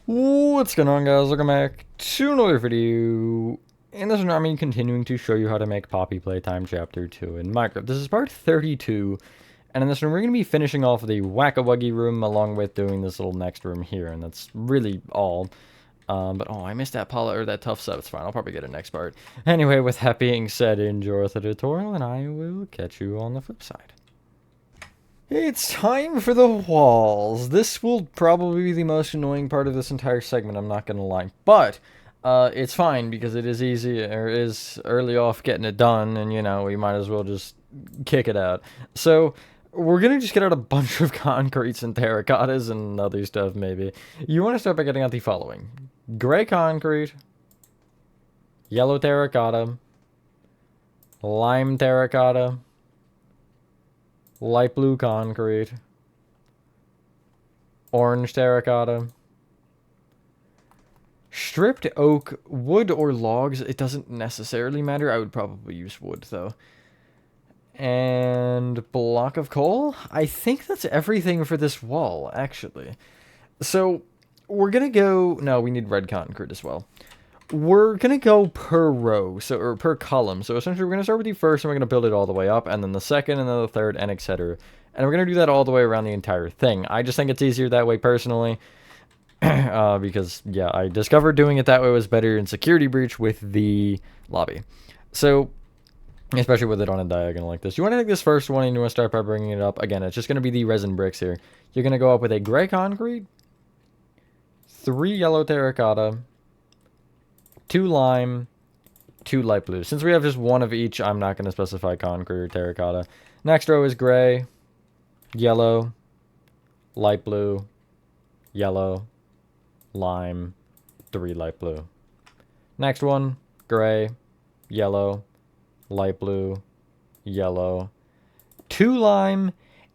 What's going on, guys? Welcome back to another video. In this one, I'm continuing to show you how to make Poppy Playtime Chapter 2 in Minecraft. This is part 32, and in this one, we're going to be finishing off the Whack-a-Wuggy room along with doing this little next room here, and that's really all. But oh, I missed that that tough stuff. It's fine. I'll probably get it next part. Anyway, with that being said, enjoy the tutorial, and I will catch you on the flip side. It's time for the walls. This will probably be the most annoying part of this entire segment, I'm not gonna lie. But, it's fine, because it is easy, or is early off getting it done, and, you know, we might as well just kick it out. So, we're gonna just get out a bunch of concretes and terracottas and other stuff, maybe. You want to start by getting out the following. Gray concrete, yellow terracotta, lime terracotta, light blue concrete, orange terracotta, stripped oak, wood or logs. It doesn't necessarily matter. I would probably use wood though. And block of coal. I think that's everything for this wall, actually. So we're gonna go. No, we need red concrete as well. We're gonna go per row, or per column. So essentially, we're gonna start with the first, and we're gonna build it all the way up, and then the second, and then the third, and etc. And we're gonna do that all the way around the entire thing. I just think it's easier that way personally, because yeah, I discovered doing it that way was better in security breach with the lobby. So, especially with it on a diagonal like this, you want to take this first one, and you want to start by bringing it up. Again, it's just gonna be the resin bricks here. You're gonna go up with a gray concrete, 3 yellow terracotta, 2 lime, 2 light blue. Since we have just one of each, I'm not going to specify concrete or terracotta. Next row is gray, yellow, light blue, yellow, lime, 3 light blue. Next one, gray, yellow, light blue, yellow, 2 lime,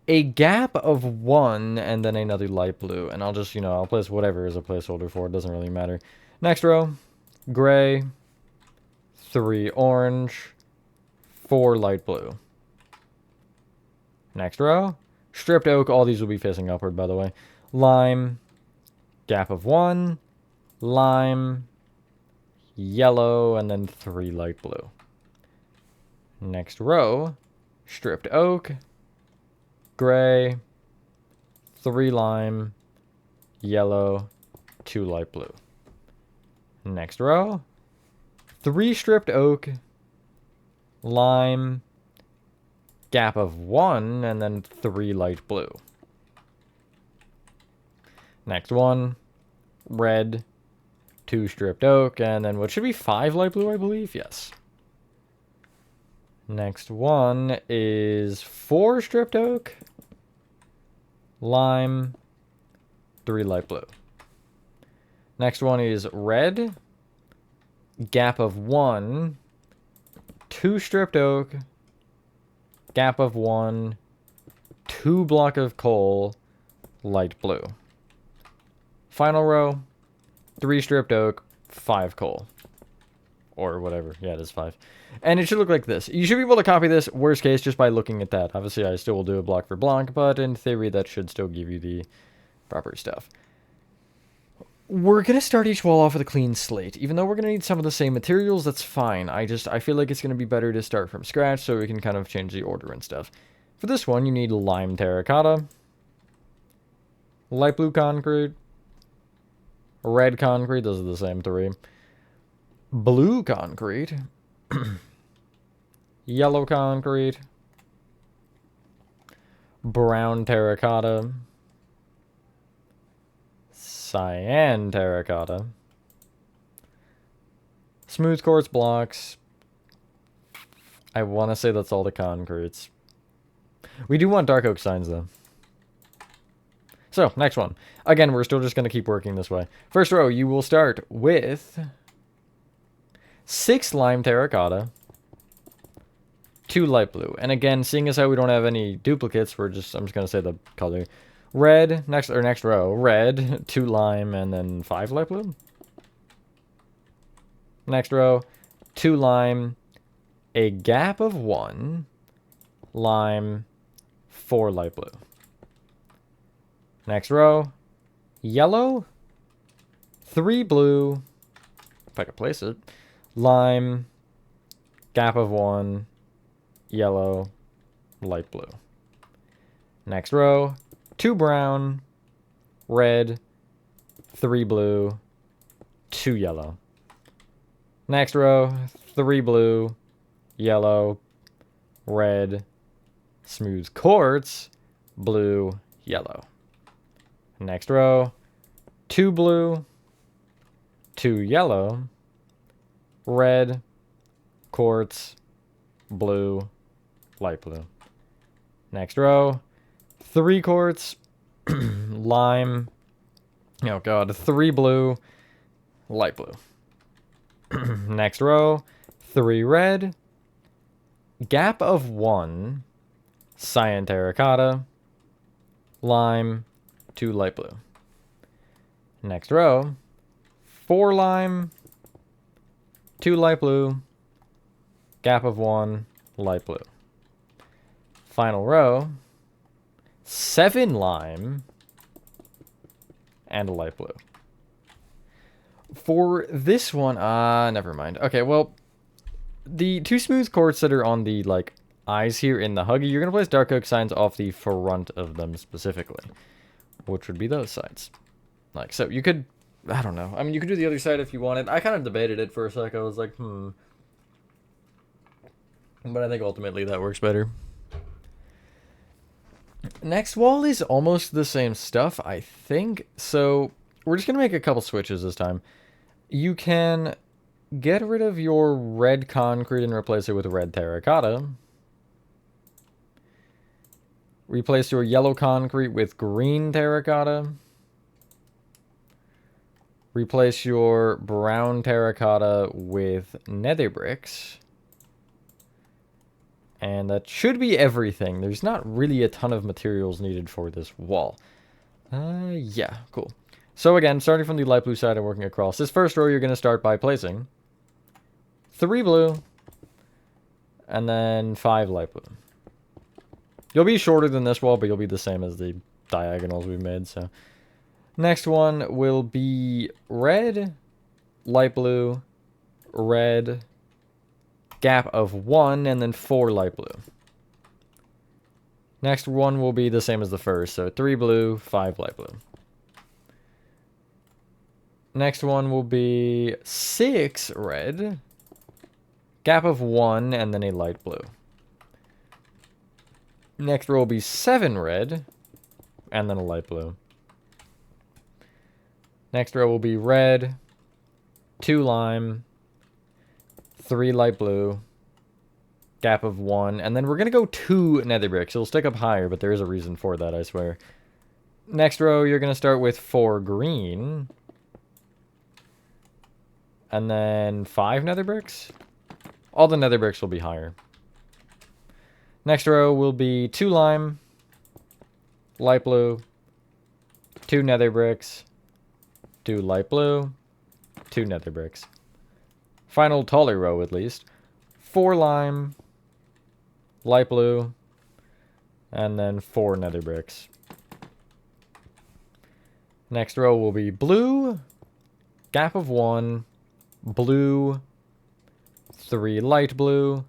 a gap of 1, and then another light blue. And I'll just, I'll place whatever as a placeholder for it. Doesn't really matter. Next row, gray, 3 orange, 4 light blue. Next row, stripped oak. All these will be facing upward, by the way. Lime, gap of 1, lime, yellow, and then 3 light blue. Next row, stripped oak, gray, 3 lime, yellow, 2 light blue. Next row, 3 stripped oak, lime, gap of 1, and then 3 light blue. Next one, red, 2 stripped oak, and then what should be 5 light blue, I believe? Yes. Next one is 4 stripped oak, lime, 3 light blue. Next one is red, gap of 1, 2 stripped oak, gap of 1, 2 block of coal, light blue. Final row, 3 stripped oak, 5 coal. Or whatever. Yeah, it is 5. And it should look like this. You should be able to copy this, worst case, just by looking at that. Obviously, I still will do a block for block, but in theory, that should still give you the proper stuff. We're going to start each wall off with a clean slate. Even though we're going to need some of the same materials, that's fine. I feel like it's going to be better to start from scratch so we can kind of change the order and stuff. For this one, you need lime terracotta, light blue concrete, red concrete, those are the same 3, blue concrete, yellow concrete, brown terracotta, cyan terracotta, smooth quartz blocks. I want to say that's all the concretes. We do want dark oak signs though. So, next one. Again, we're still just going to keep working this way. First row, you will start with 6 lime terracotta, 2 light blue. And again, seeing as how we don't have any duplicates, I'm just going to say the color. Red, next row, red, 2 lime, and then 5 light blue. Next row, 2 lime, a gap of 1, lime, 4 light blue. Next row, yellow, 3 blue, if I could place it, lime, gap of 1, yellow, light blue. Next row, 2 brown, red, 3 blue, 2 yellow. Next row, 3 blue, yellow, red, smooth quartz, blue, yellow. Next row, 2 blue, 2 yellow, red, quartz, blue, light blue. Next row, 3 quartz, lime, oh god, 3 blue, light blue. Next row, 3 red, gap of 1, cyan terracotta, lime, 2 light blue. Next row, 4 lime, 2 light blue, gap of 1, light blue. Final row, 7 lime, and a light blue. For this one, never mind. Okay, well, the 2 smooth quartz that are on the, like, eyes here in the Huggy, you're going to place dark oak signs off the front of them specifically, which would be those sides. Like, so you could, I don't know. I mean, you could do the other side if you wanted. I kind of debated it for a sec. I was like, But I think ultimately that works better. Next wall is almost the same stuff, I think. So we're just going to make a couple switches this time. You can get rid of your red concrete and replace it with red terracotta. Replace your yellow concrete with green terracotta. Replace your brown terracotta with nether bricks. And that should be everything. There's not really a ton of materials needed for this wall. Yeah, cool. So again, starting from the light blue side and working across. This first row, you're going to start by placing 3 blue, and then 5 light blue. You'll be shorter than this wall, but you'll be the same as the diagonals we've made, so. Next one will be red, light blue, red, gap of 1, and then 4 light blue. Next one will be the same as the first, so 3 blue, 5 light blue. Next one will be 6 red, gap of 1, and then a light blue. Next row will be 7 red, and then a light blue. Next row will be red, 2 lime, 3 light blue, gap of 1, and then we're going to go 2 nether bricks. It'll stick up higher, but there is a reason for that, I swear. Next row, you're going to start with 4 green, and then 5 nether bricks. All the nether bricks will be higher. Next row will be 2 lime, light blue, 2 nether bricks, 2 light blue, 2 nether bricks. Final taller row, at least. 4 lime, light blue, and then 4 nether bricks. Next row will be blue, gap of 1, blue, 3 light blue,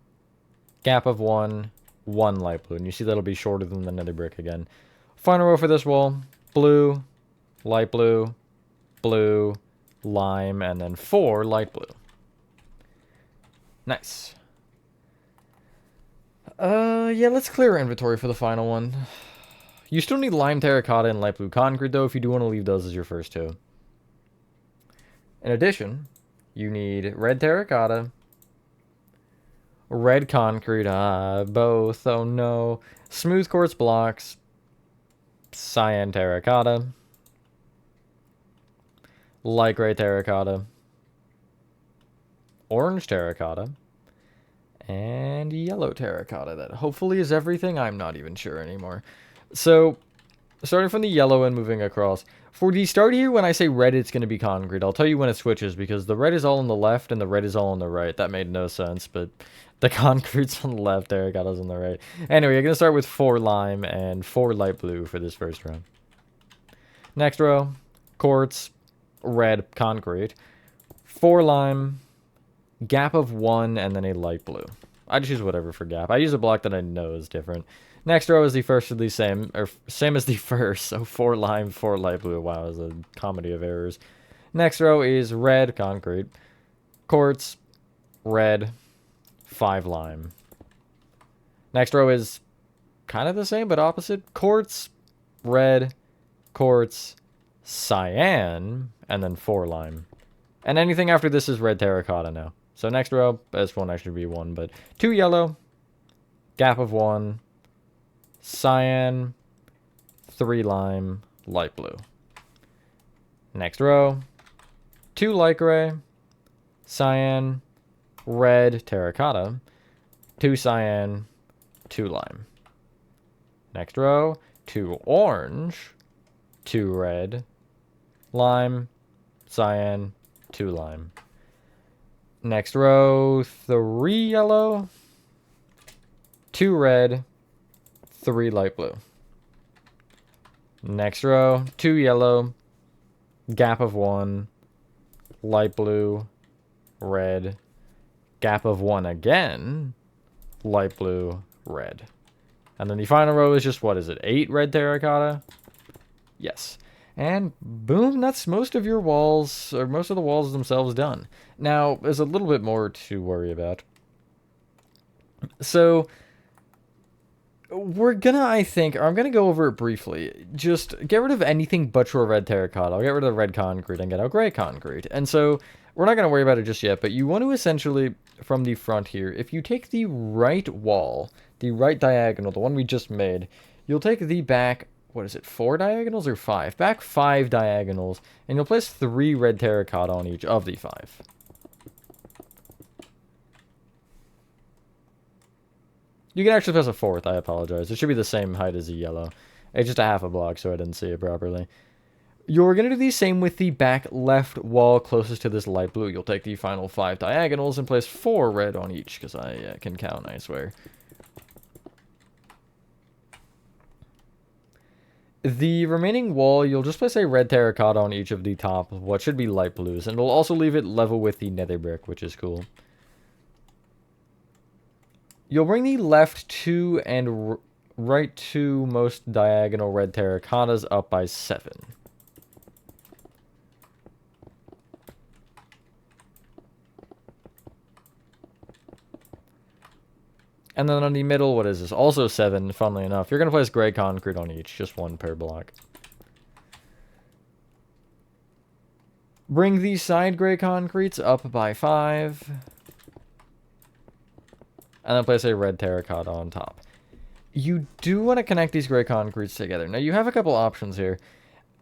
gap of 1, 1 light blue. And you see that'll be shorter than the nether brick again. Final row for this wall, blue, light blue, blue, lime, and then 4 light blue. Nice. Yeah, let's clear our inventory for the final one. You still need lime terracotta and light blue concrete, though, if you do want to leave those as your first 2. In addition, you need red terracotta, red concrete, both, oh no, smooth quartz blocks, cyan terracotta, light gray terracotta, orange terracotta, and yellow terracotta. That hopefully is everything. I'm not even sure anymore. So, starting from the yellow and moving across. For the start here, when I say red, it's going to be concrete. I'll tell you when it switches, because the red is all on the left and the red is all on the right. That made no sense, but the concrete's on the left, terracotta's on the right. Anyway, you're going to start with 4 lime and 4 light blue for this first round. Next row, quartz, red concrete, 4 lime, gap of 1, and then a light blue. I just use whatever for gap. I use a block that I know is different. Next row is the first of the same, or same as the first, so 4 lime, 4 light blue. Wow, it's a comedy of errors. Next row is red concrete, quartz, red, 5 lime. Next row is kind of the same, but opposite. Quartz, red, quartz, cyan, and then 4 lime. And anything after this is red terracotta now. So next row, this won't actually be 1, but 2 yellow, gap of 1, cyan, 3 lime, light blue. Next row, 2 light gray, cyan, red terracotta, 2 cyan, 2 lime. Next row, 2 orange, 2 red, lime, cyan, 2 lime. Next row, 3 yellow, 2 red, 3 light blue. Next row, 2 yellow, gap of 1, light blue, red, gap of 1 again, light blue, red. And then the final row is just, what is it, 8 red terracotta? Yes. And boom, that's most of your walls, or most of the walls themselves done. Now, there's a little bit more to worry about. So, we're gonna, I think, or I'm gonna go over it briefly. Just get rid of anything but your red terracotta. I'll get rid of the red concrete and get out gray concrete. And so, we're not gonna worry about it just yet, but you want to essentially, from the front here, if you take the right wall, the right diagonal, the one we just made, you'll take the back, what is it, 4 diagonals or 5? Back 5 diagonals, and you'll place 3 red terracotta on each of the 5. You can actually place a 4th, I apologize. It should be the same height as the yellow. It's just a half a block, so I didn't see it properly. You're going to do the same with the back left wall closest to this light blue. You'll take the final 5 diagonals and place 4 red on each, because I can count, I swear. The remaining wall, you'll just place a red terracotta on each of the top of what should be light blues, and it'll also leave it level with the nether brick, which is cool. You'll bring the left 2 and right 2 most diagonal red terracottas up by 7. And then on the middle, what is this? Also 7, funnily enough. You're going to place gray concrete on each, just 1 per block. Bring the side gray concretes up by 5. And then place a red terracotta on top. You do want to connect these gray concretes together. Now, you have a couple options here.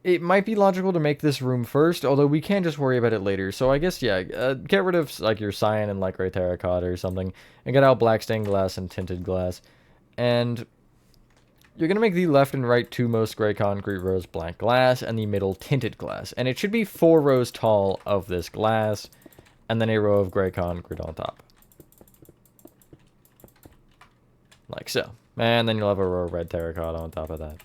It might be logical to make this room first, although we can just worry about it later. So I guess, yeah, get rid of like your cyan and light gray terracotta or something, and get out black stained glass and tinted glass. And you're going to make the left and right 2 most gray concrete rows black glass, and the middle tinted glass. And it should be 4 rows tall of this glass, and then a row of gray concrete on top. Like so. And then you'll have a row of red terracotta on top of that.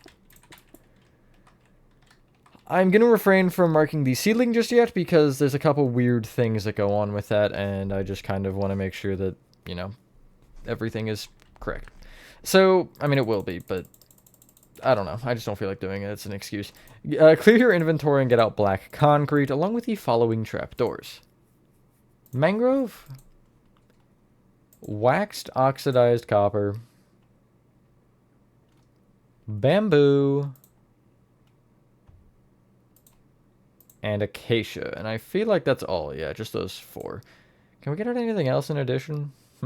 I'm going to refrain from marking the ceiling just yet because there's a couple weird things that go on with that, and I just kind of want to make sure that, you know, everything is correct. So, I mean, it will be, but I don't know. I just don't feel like doing it. It's an excuse. Clear your inventory and get out black concrete along with the following trapdoors. Mangrove, waxed oxidized copper, bamboo, and acacia. And I feel like that's all. Yeah, just those 4. Can we get out anything else in addition? I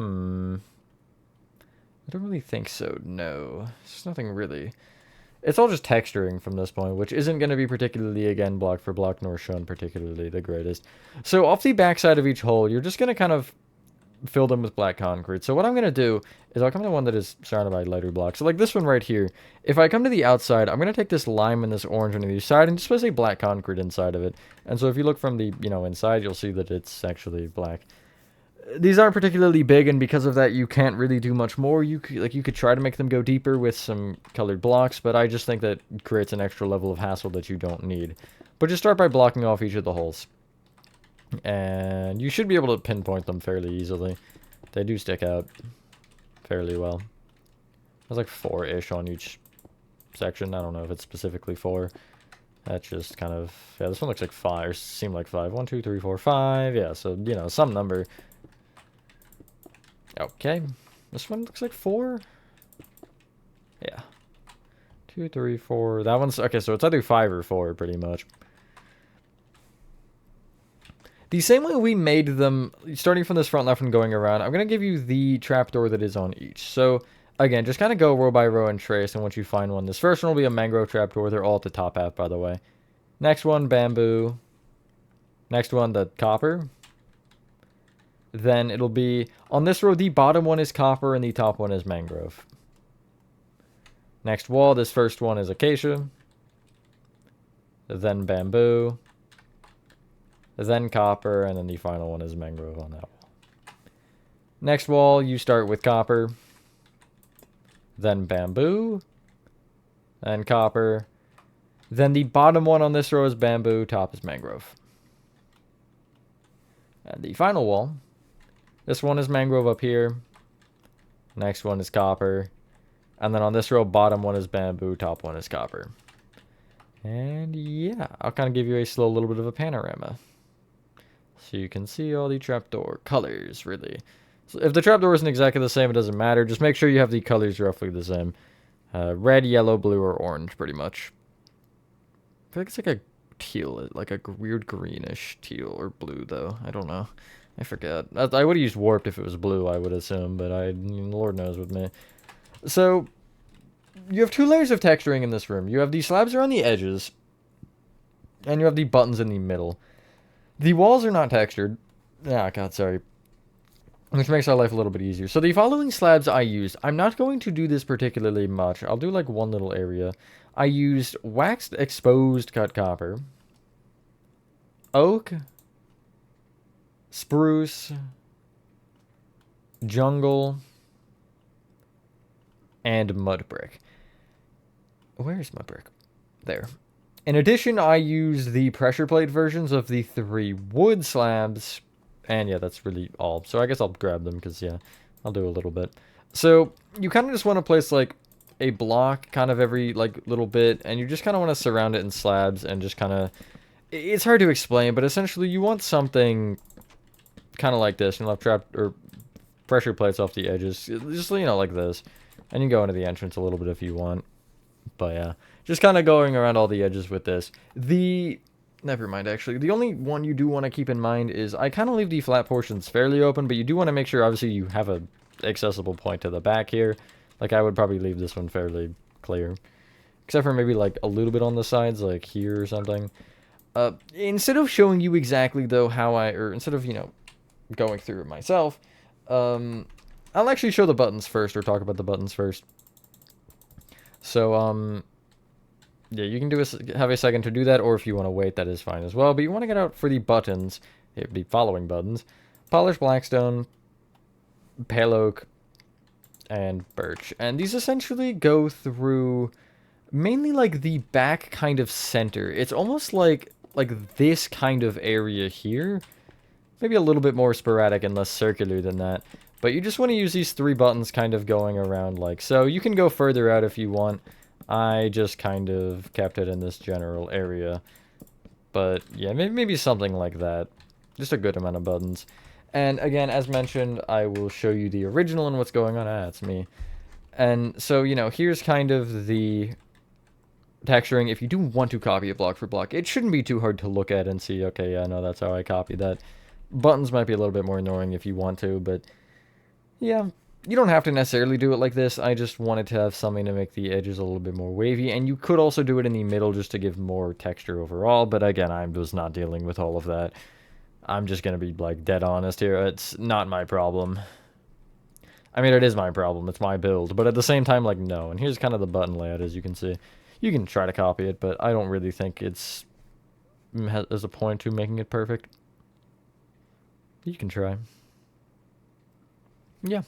don't really think so, no. There's nothing really. It's all just texturing from this point, which isn't going to be particularly, again, block for block, nor shown particularly the greatest. So off the backside of each hole, you're just going to kind of fill them with black concrete. So what I'm going to do is I'll come to one that is surrounded by lighter blocks. So like this one right here, if I come to the outside, I'm going to take this lime and this orange on either side and just place a black concrete inside of it. And so if you look from the, you know, inside, you'll see that it's actually black. These aren't particularly big, and because of that, you can't really do much more. You could try to make them go deeper with some colored blocks, but I just think that creates an extra level of hassle that you don't need. But just start by blocking off each of the holes, and you should be able to pinpoint them fairly easily. They do stick out fairly well. There's like 4-ish on each section. I don't know if it's specifically 4. That's just kind of, yeah, this one looks like 5, or seemed like 5. 1, 2, 3, 4, 5. Yeah, so, you know, some number. Okay. This one looks like 4. Yeah. 2, 3, 4. That one's, okay, so it's either 5 or 4, pretty much. The same way we made them, starting from this front left and going around, I'm going to give you the trapdoor that is on each. So, again, just kind of go row by row and trace, and once you find one, this first one will be a mangrove trapdoor. They're all at the top half, by the way. Next one, bamboo. Next one, the copper. Then it'll be, on this row, the bottom one is copper and the top one is mangrove. Next wall, this first one is acacia. Then bamboo. Then copper, and then the final one is mangrove on that wall. Next wall, you start with copper. Then bamboo. Then copper. Then the bottom one on this row is bamboo, top is mangrove. And the final wall, this one is mangrove up here. Next one is copper. And then on this row, bottom one is bamboo, top one is copper. And yeah, I'll kind of give you a slow little bit of a panorama. So you can see all the trapdoor colors, really. So if the trapdoor isn't exactly the same, it doesn't matter. Just make sure you have the colors roughly the same. Red, yellow, blue, or orange, pretty much. I feel like it's like a teal, like a weird greenish teal or blue, though. I don't know. I forget. I would have used warped if it was blue, I would assume, but Lord knows with me. So, you have 2 layers of texturing in this room. You have the slabs around the edges, and you have the buttons in the middle. The walls are not textured. Ah, God, sorry. Which makes our life a little bit easier. So the following slabs I used. I'm not going to do this particularly much. I'll do like one little area. I used waxed exposed cut copper, oak, spruce, jungle, and mud brick. Where's mud brick? There. In addition, I use the pressure plate versions of the 3 wood slabs. And yeah, that's really all. So I guess I'll grab them because, yeah, I'll do a little bit. So you kind of just want to place like a block kind of every like little bit. And you just kind of want to surround it in slabs and just kind of... It's hard to explain, but essentially you want something kind of like this. You'll have trapped or pressure plates off the edges. Just, you know, like this. And you go into the entrance a little bit if you want. But yeah, just kind of going around all the edges with this. Never mind, actually. The only one you do want to keep in mind is I kind of leave the flat portions fairly open, but you do want to make sure, obviously, you have a accessible point to the back here. Like, I would probably leave this one fairly clear. Except for maybe, like, a little bit on the sides, like here or something. Instead of showing you exactly, though, or instead of, you know, going through it myself, I'll actually show the buttons first, or talk about the buttons first. So, yeah, you can have a second to do that, or if you want to wait, that is fine as well. But you want to get out for the buttons, the following buttons: polished blackstone, pale oak, and birch. And these essentially go through mainly like the back kind of center. It's almost like this kind of area here. Maybe a little bit more sporadic and less circular than that. But you just want to use these 3 buttons kind of going around like so. You can go further out if you want. I just kind of kept it in this general area. But yeah, maybe something like that. Just a good amount of buttons. And again, as mentioned, I will show you the original and what's going on. Ah, it's me. And so, you know, here's kind of the texturing. If you do want to copy it block for block, it shouldn't be too hard to look at and see, okay, yeah, no, that's how I copied that. Buttons might be a little bit more annoying if you want to, but yeah. You don't have to necessarily do it like this. I just wanted to have something to make the edges a little bit more wavy. And you could also do it in the middle just to give more texture overall. But again, I was not dealing with all of that. I'm just going to be like dead honest here. It's not my problem. I mean, it is my problem. It's my build. But at the same time, like, no. And here's kind of the button layout, as you can see. You can try to copy it, but I don't really think there's a point to making it perfect. You can try. Yeah.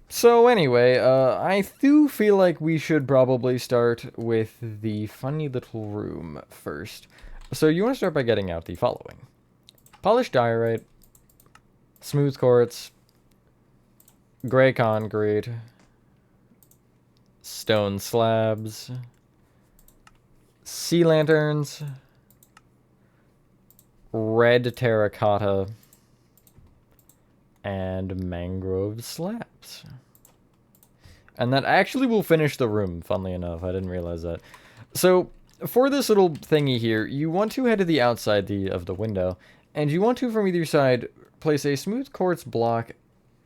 So anyway, I do feel like we should probably start with the funny little room first. So you want to start by getting out the following. Polished diorite, smooth quartz, gray concrete, stone slabs, sea lanterns, red terracotta, and mangrove slabs. And that actually will finish the room, funnily enough. I didn't realize that. So, for this little thingy here, you want to head to the outside of the window, and you want to, from either side, place a smooth quartz block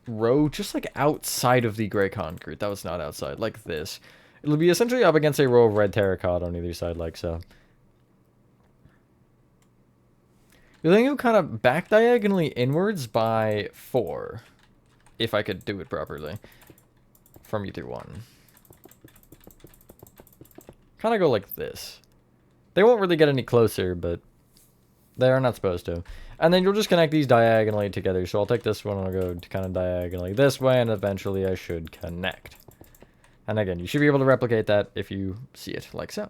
row just like outside of the gray concrete. That was not outside, like this. It'll be essentially up against a row of red terracotta on either side, like so. You'll then go kind of back diagonally inwards by 4, if I could do it properly, from either one. Kind of go like this. They won't really get any closer, but they are not supposed to. And then you'll just connect these diagonally together. So I'll take this one and I'll go kind of diagonally this way, and eventually I should connect. And again, you should be able to replicate that if you see it, like so.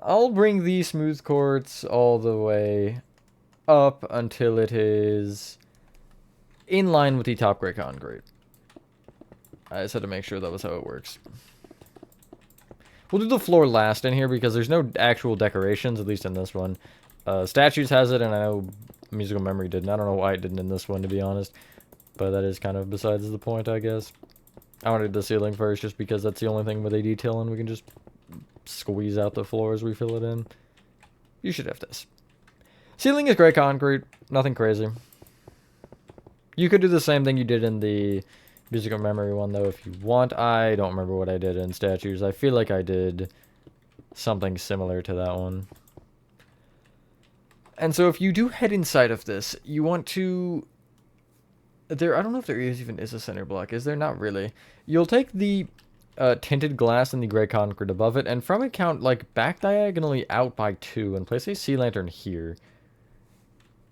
I'll bring the smooth quartz all the way up until it is in line with the top gray concrete. I just had to make sure that was how it works. We'll do the floor last in here because there's no actual decorations, at least in this one. Statues has it, and I know Musical Memory didn't. I don't know why it didn't in this one, to be honest. But that is kind of besides the point, I guess. I wanted the ceiling first just because that's the only thing with a detail, and we can just squeeze out the floor as we fill it in. You should have this. Ceiling is gray concrete. Nothing crazy. You could do the same thing you did in the Musical Memory one, though, if you want. I don't remember what I did in Statues. I feel like I did something similar to that one. And so if you do head inside of this, you want to... I don't know if there even is a center block. Is there? Not really. You'll take the tinted glass and the gray concrete above it, and from it count, like, back diagonally out by 2, and place a sea lantern here.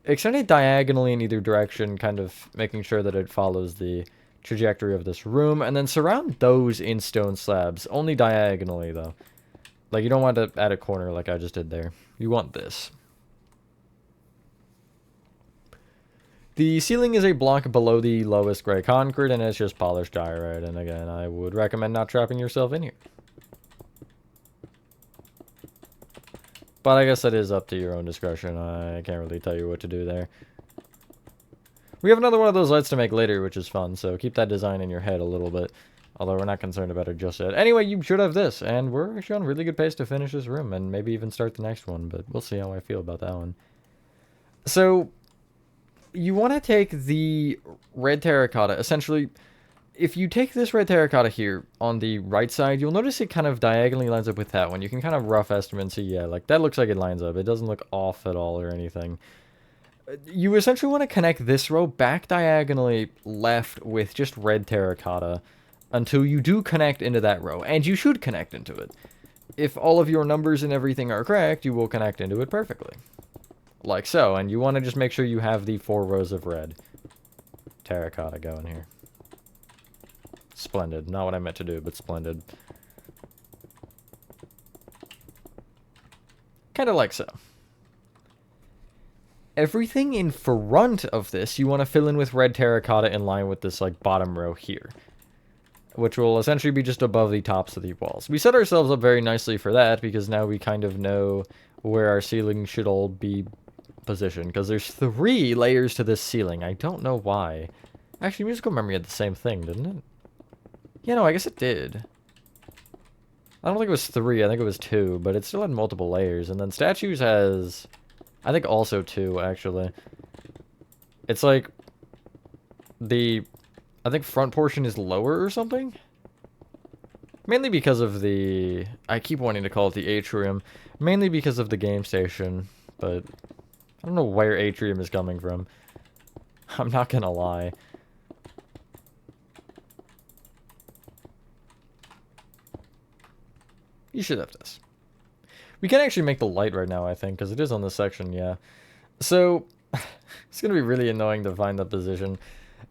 Extend it diagonally in either direction, kind of making sure that it follows the trajectory of this room, and then surround those in stone slabs, only diagonally, though. Like, you don't want to add a corner like I just did there. You want this. The ceiling is a block below the lowest gray concrete, and it's just polished diorite. And again, I would recommend not trapping yourself in here. But I guess that is up to your own discretion. I can't really tell you what to do there. We have another one of those lights to make later, which is fun, so keep that design in your head a little bit. Although we're not concerned about it just yet. Anyway, you should have this, and we're actually on a really good pace to finish this room, and maybe even start the next one, but we'll see how I feel about that one. So... you want to take the red terracotta, essentially, if you take this red terracotta here on the right side, you'll notice it kind of diagonally lines up with that one. You can kind of rough estimate and see, yeah, like, that looks like it lines up. It doesn't look off at all or anything. You essentially want to connect this row back diagonally left with just red terracotta until you do connect into that row, and you should connect into it. If all of your numbers and everything are correct, you will connect into it perfectly. Like so, and you want to just make sure you have the 4 rows of red terracotta going here. Splendid. Not what I meant to do, but splendid. Kind of like so. Everything in front of this, you want to fill in with red terracotta in line with this, like, bottom row here. Which will essentially be just above the tops of the walls. We set ourselves up very nicely for that, because now we kind of know where our ceiling should all be position, because there's 3 layers to this ceiling. I don't know why. Actually, Musical Memory had the same thing, didn't it? Yeah, no, I guess it did. I don't think it was 3, I think it was 2, but it still had multiple layers. And then Statues has, I think, also 2, actually. It's like, I think front portion is lower or something? Mainly because of the, I keep wanting to call it the atrium, mainly because of the game station, but I don't know where atrium is coming from. I'm not gonna lie. You should have this. We can actually make the light right now, I think, because it is on this section, yeah. So, it's going to be really annoying to find the position.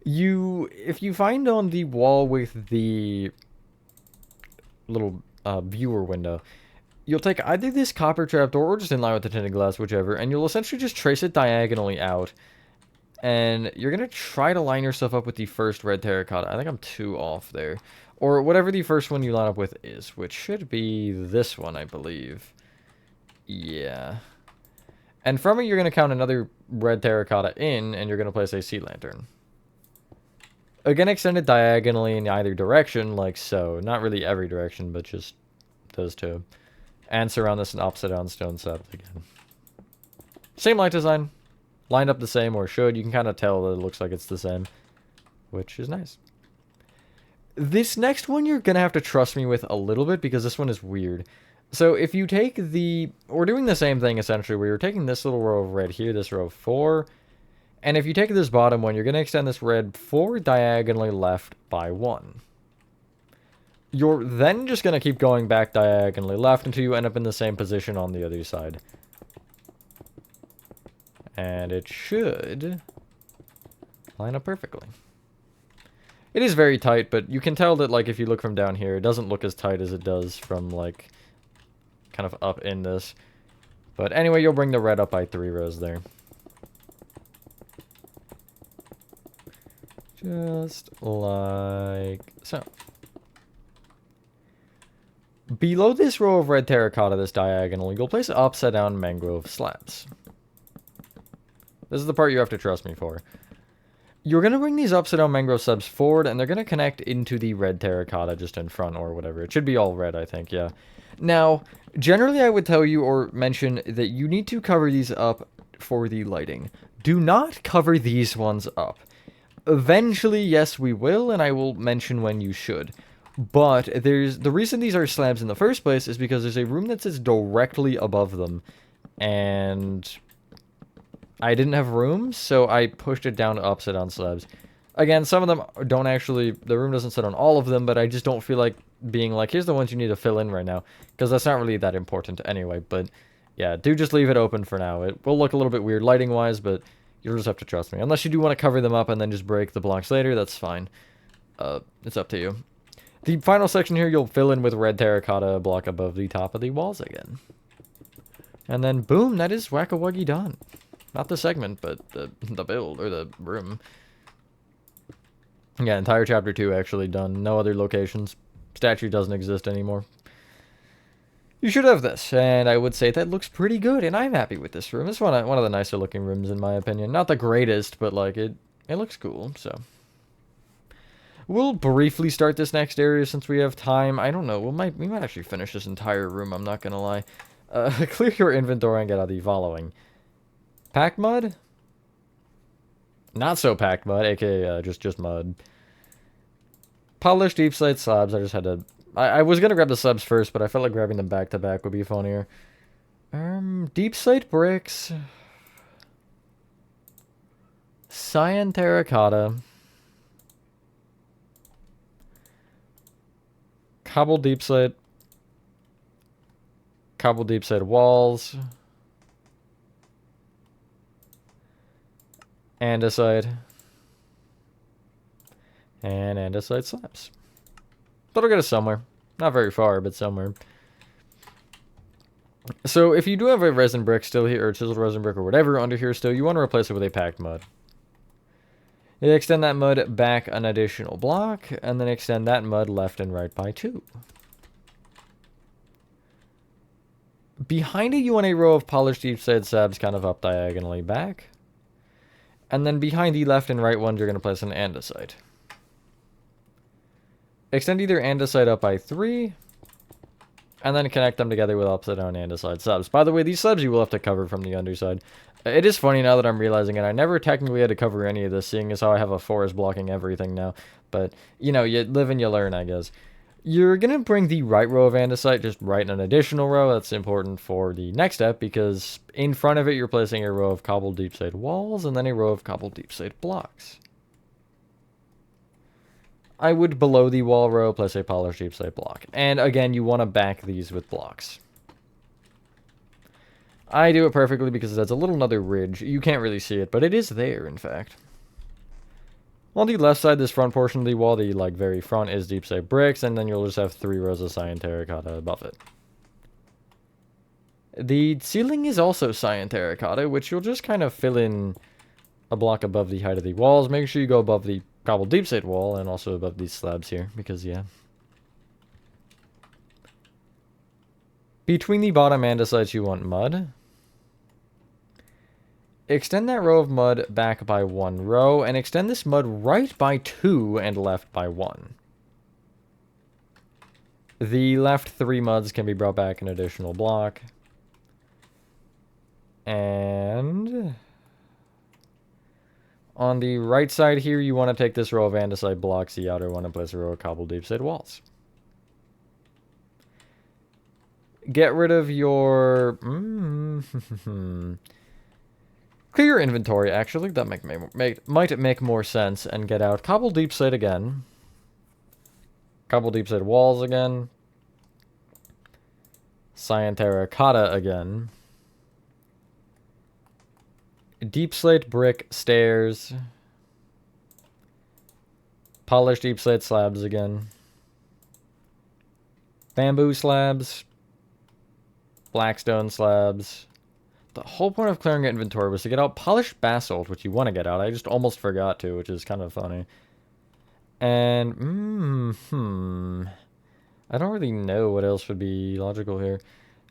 If you find on the wall with the little viewer window, you'll take either this copper trapdoor or just in line with the tinted glass, whichever, and you'll essentially just trace it diagonally out. And you're going to try to line yourself up with the first red terracotta. I think I'm 2 off there. Or whatever the first one you line up with is, which should be this one, I believe. Yeah. And from it, you're going to count another red terracotta in, and you're going to place a sea lantern. Again, extend it diagonally in either direction, like so. Not really every direction, but just those two. And surround this in upside down stone slabs again. Same light design. Lined up the same, or should. You can kind of tell that it looks like it's the same, which is nice. This next one you're going to have to trust me with a little bit, because this one is weird. So if you take the... We're doing the same thing, essentially, where you're taking this little row of red here, this row of 4... And if you take this bottom one, you're going to extend this red 4 diagonally left by 1. You're then just going to keep going back diagonally left until you end up in the same position on the other side. And it should line up perfectly. It is very tight, but you can tell that, like, if you look from down here, it doesn't look as tight as it does from, like, kind of up in this. But anyway, you'll bring the red up by 3 rows there. Just like so. Below this row of red terracotta, this diagonal, you'll place upside down mangrove slabs. This is the part you have to trust me for. You're going to bring these upside down mangrove slabs forward, and they're going to connect into the red terracotta just in front or whatever. It should be all red, I think, yeah. Now, generally I would tell you or mention that you need to cover these up for the lighting. Do not cover these ones up. Eventually, yes, we will, and I will mention when you should. But the reason these are slabs in the first place is because there's a room that sits directly above them. And I didn't have room, so I pushed it down to upside down slabs. Again, some of them don't actually... The room doesn't sit on all of them, but I just don't feel like being like, here's the ones you need to fill in right now. Because that's not really that important anyway. But yeah, do just leave it open for now. It will look a little bit weird lighting-wise, but... You'll just have to trust me. Unless you do want to cover them up and then just break the blocks later, that's fine. It's up to you. The final section here, you'll fill in with red terracotta block above the top of the walls again. And then, boom, that is Whack-A-Wuggy done. Not the segment, but the build, or the room. Yeah, entire chapter 2 actually done. No other locations. Statue doesn't exist anymore. You should have this, and I would say that looks pretty good, and I'm happy with this room. It's one of the nicer looking rooms in my opinion. Not the greatest, but like it looks cool, so. We'll briefly start this next area since we have time. I don't know, we might actually finish this entire room, I'm not gonna lie. Clear your inventory and get out the following. Packed mud? Not so packed mud, aka just mud. Polished deep slate slabs, I just had to... I was gonna grab the subs first, but I felt like grabbing them back to back would be funnier. Deep slate bricks. Cyan terracotta. Cobbled deep slate. Cobbled deep slate walls. Andesite. And andesite slabs. That'll get us somewhere. Not very far, but somewhere. So, if you do have a resin brick still here, or chiseled resin brick or whatever under here still, you want to replace it with a packed mud. You extend that mud back an additional block, and then extend that mud left and right by 2. Behind it, you want a row of polished deep slate slabs kind of up diagonally back. And then behind the left and right ones, you're going to place an andesite. Extend either andesite up by 3, and then connect them together with upside down andesite slabs. By the way, these slabs you will have to cover from the underside. It is funny now that I'm realizing it. I never technically had to cover any of this, seeing as how I have a forest blocking everything now. But, you know, you live and you learn, I guess. You're going to bring the right row of andesite just right in an additional row. That's important for the next step, because in front of it, you're placing a row of cobbled deep slate walls, and then a row of cobbled deep slate blocks. I would, below the wall row, place a polished deep slate block. And again, you want to back these with blocks. I do it perfectly because it has a little another ridge. You can't really see it, but it is there, in fact. On the left side, this front portion of the wall, the like very front, is deep slate bricks, and then you'll just have 3 rows of cyan terracotta above it. The ceiling is also cyan terracotta, which you'll just kind of fill in a block above the height of the walls. Make sure you go above the cobbled deep slate wall and also above these slabs here, because yeah. Between the bottom andesites, you want mud. Extend that row of mud back by 1 row, and extend this mud right by 2 and left by 1. The left 3 muds can be brought back an additional block. And on the right side here, you want to take this row of andesite blocks, the outer one, and place a row of cobbled deep slate walls. Get rid of your... Clear your inventory, actually. That might make more sense. And get out cobbled deep slate again. Cobbled deep slate walls again. Cyan terracotta again. Deep slate brick stairs. Polished deep slate slabs again. Bamboo slabs. Blackstone slabs. The whole point of clearing your inventory was to get out polished basalt, which you want to get out. I just almost forgot to, which is kind of funny. And, I don't really know what else would be logical here.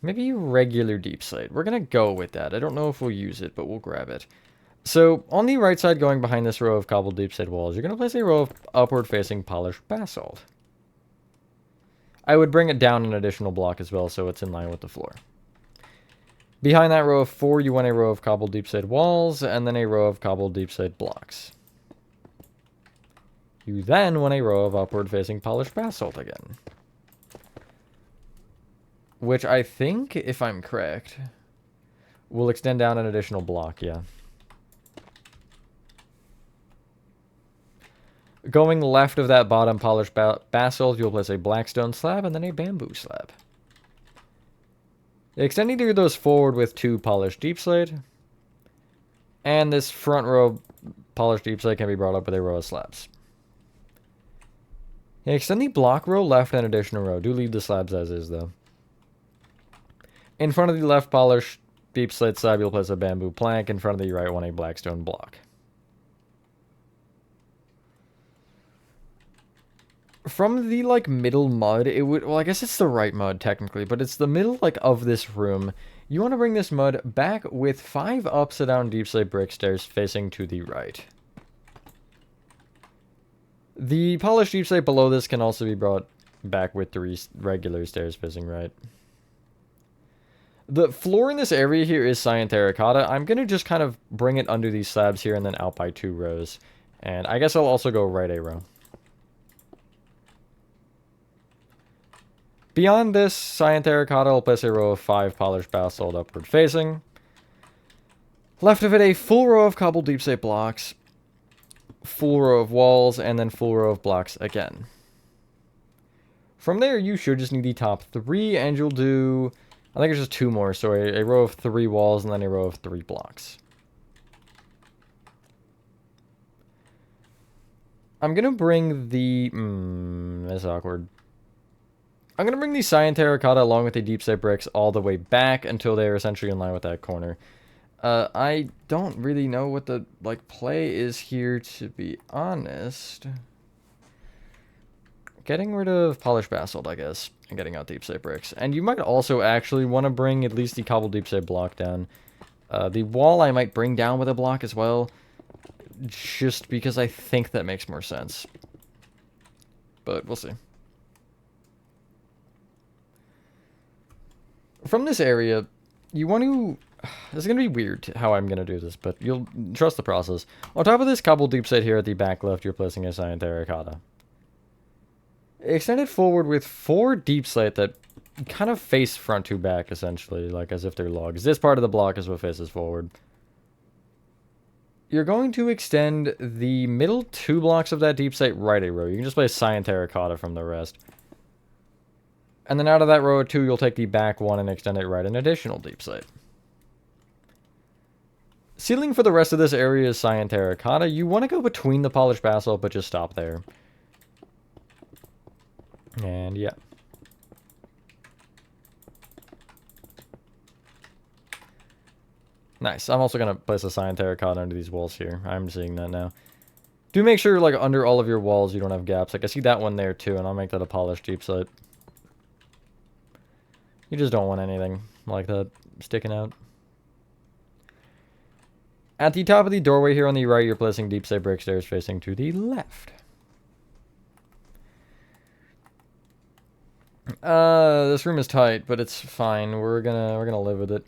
Maybe regular deep slate. We're going to go with that. I don't know if we'll use it, but we'll grab it. So, on the right side, going behind this row of cobbled deep slate walls, you're going to place a row of upward-facing polished basalt. I would bring it down an additional block as well, so it's in line with the floor. Behind that row of 4, you want a row of cobbled deep slate walls, and then a row of cobbled deep slate blocks. You then want a row of upward-facing polished basalt again. Which I think, if I'm correct, will extend down an additional block, yeah. Going left of that bottom polished basalt, you'll place a blackstone slab and then a bamboo slab. Extending those forward with 2 polished deep slate. And this front row polished deep slate can be brought up with a row of slabs. Extend the block row left and additional row. Do leave the slabs as is, though. In front of the left polished deep slate slab, you'll place a bamboo plank. In front of the right one, a blackstone block. From the, like, middle mud, it would... Well, I guess it's the right mud, technically, but it's the middle, like, of this room. You want to bring this mud back with 5 upside-down deep slate brick stairs facing to the right. The polished deep slate below this can also be brought back with 3 regular stairs facing right. The floor in this area here is cyan terracotta. I'm going to just kind of bring it under these slabs here and then out by 2 rows. And I guess I'll also go right a row. Beyond this cyan terracotta, I'll place a row of 5 polished basalt upward facing. Left of it, a full row of cobbled deep slate blocks, full row of walls, and then full row of blocks again. From there, you should just need the top 3, and you'll do, I think it's just 2 more, so a row of 3 walls and then a row of 3 blocks. I'm gonna bring the, that's awkward. I'm going to bring the cyan terracotta along with the deep slate bricks all the way back until they're essentially in line with that corner. I don't really know what the, like, play is here, to be honest. Getting rid of polished basalt, I guess, and getting out deep slate bricks. And you might also actually want to bring at least the cobbled deep slate block down. The wall I might bring down with a block as well, just because I think that makes more sense. But we'll see. From this area, you want to... This is going to be weird how I'm going to do this, but you'll trust the process. On top of this cobbled deep slate here at the back left, you're placing a cyan terracotta. Extend it forward with 4 deep slate that kind of face front to back, essentially, like as if they're logs. This part of the block is what faces forward. You're going to extend the middle 2 blocks of that deep slate right a row. You can just place cyan terracotta from the rest. And then out of that row of 2, you'll take the back one and extend it right an additional deep slate. Ceiling for the rest of this area is cyan terracotta. You want to go between the polished basalt, but just stop there. And yeah. Nice. I'm also going to place a cyan terracotta under these walls here. I'm seeing that now. Do make sure, like, under all of your walls you don't have gaps. Like, I see that one there, too, and I'll make that a polished deep set. You just don't want anything like that sticking out. At the top of the doorway here on the right, you're placing deep set brick stairs facing to the left. This room is tight, but it's fine. We're gonna live with it.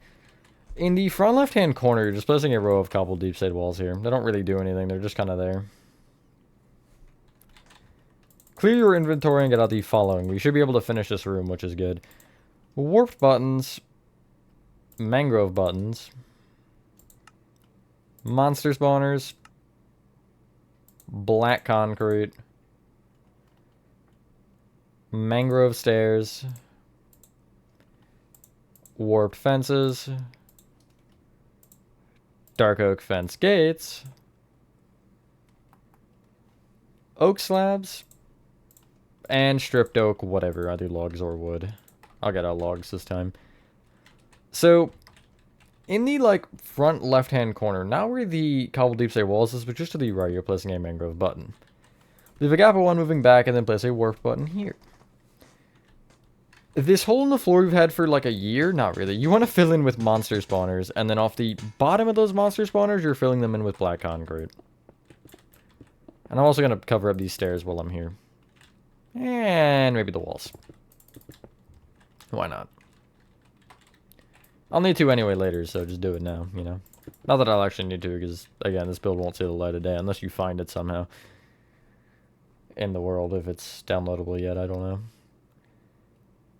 In the front left-hand corner, you're just placing a row of cobbled deep set walls here. They don't really do anything. They're just kind of there. Clear your inventory and get out the following. We should be able to finish this room, which is good. Warped buttons. Mangrove buttons. Monster spawners. Black concrete. Mangrove stairs. Warped fences. Dark oak fence gates. Oak slabs. And stripped oak, whatever, either logs or wood. I'll get out logs this time. So, in the, like, front left-hand corner, not where the cobbled deep set walls is, but just to the right, you're placing a mangrove button. Leave a gap of one moving back, and then place a warp button here. This hole in the floor we've had for, like, a year? Not really. You want to fill in with monster spawners, and then off the bottom of those monster spawners, you're filling them in with black concrete. And I'm also going to cover up these stairs while I'm here. And maybe the walls. Why not? I'll need to anyway later, so just do it now, you know. Not that I'll actually need to, because, again, this build won't see the light of day, unless you find it somehow. In the world, if it's downloadable yet, I don't know.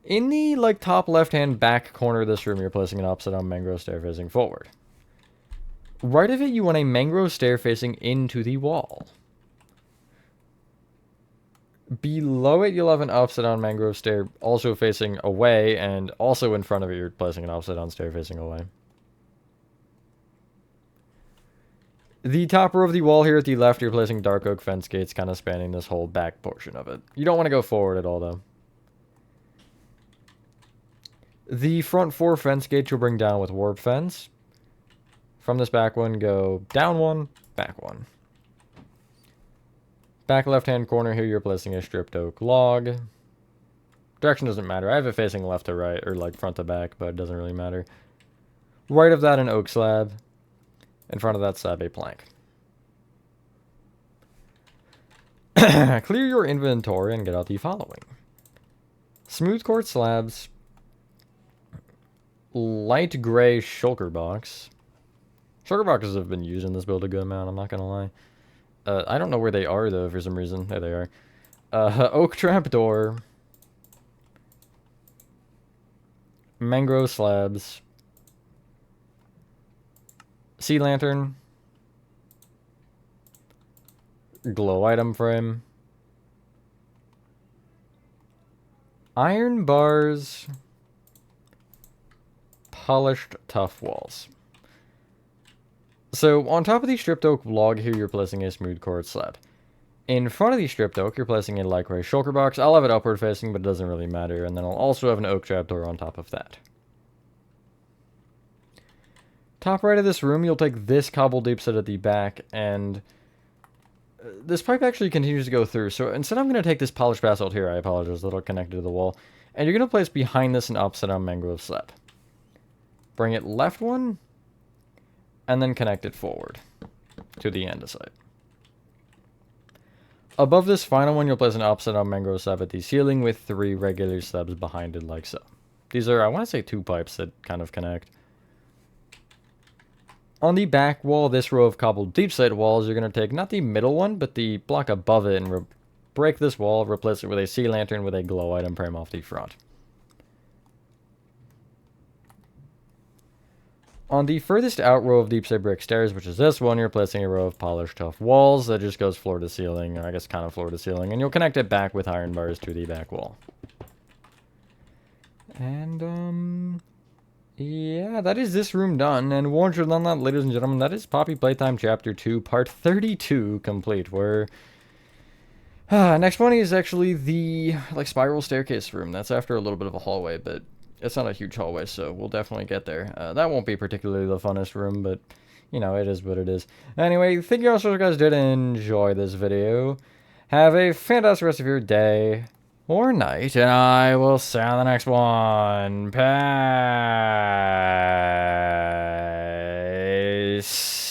In the, like, top left-hand back corner of this room, you're placing an upside-down mangrove stair facing forward. Right of it, you want a mangrove stair facing into the wall. Below it, you'll have an upside-down mangrove stair also facing away, and also in front of it, you're placing an upside-down stair facing away. The top row of the wall here at the left, you're placing dark oak fence gates kind of spanning this whole back portion of it. You don't want to go forward at all, though. The front 4 fence gates you'll bring down with warp fence. From this back one, go down 1, back 1. Back left-hand corner here, you're placing a stripped oak log. Direction doesn't matter. I have it facing left to right, or like front to back, but it doesn't really matter. Right of that, an oak slab. In front of that slab, a plank. Clear your inventory and get out the following. Smooth quartz slabs. Light gray shulker box. Shulker boxes have been used in this build a good amount, I'm not going to lie. I don't know where they are, though, for some reason. There they are. Oak trapdoor. Mangrove slabs. Sea lantern. Glow item frame. Iron bars. Polished tough walls. So, on top of the stripped oak log here, you're placing a smooth quartz slab. In front of the stripped oak, you're placing a light gray shulker box. I'll have it upward facing, but it doesn't really matter. And then I'll also have an oak trapdoor on top of that. Top right of this room, you'll take this cobble deep set at the back, and this pipe actually continues to go through. So instead, I'm going to take this polished basalt here. I apologize, a little connected to the wall. And you're going to place behind this an upside down mangrove slab. Bring it left 1. And then connect it forward to the andesite. Above this final one, you'll place an upside-down mangrove slab at the ceiling with 3 regular slabs behind it like so. These are, I want to say, 2 pipes that kind of connect. On the back wall, this row of cobbled deep set walls, you're going to take not the middle one, but the block above it and break this wall, replace it with a sea lantern with a glow item frame off the front. On the furthest out row of deep set brick stairs, which is this one, you're placing a row of polished tough walls that just goes floor to ceiling, or I guess kind of floor to ceiling, and you'll connect it back with iron bars to the back wall. And, Yeah, that is this room done. And once you're done that, ladies and gentlemen, that is Poppy Playtime Chapter 2, Part 32 complete. Where next one is actually the like spiral staircase room. That's after a little bit of a hallway, but it's not a huge hallway, so we'll definitely get there. That won't be particularly the funnest room, but you know, it is what it is. Anyway, thank you all so much, guys did enjoy this video. Have a fantastic rest of your day or night, and I will see you on the next one. Peace.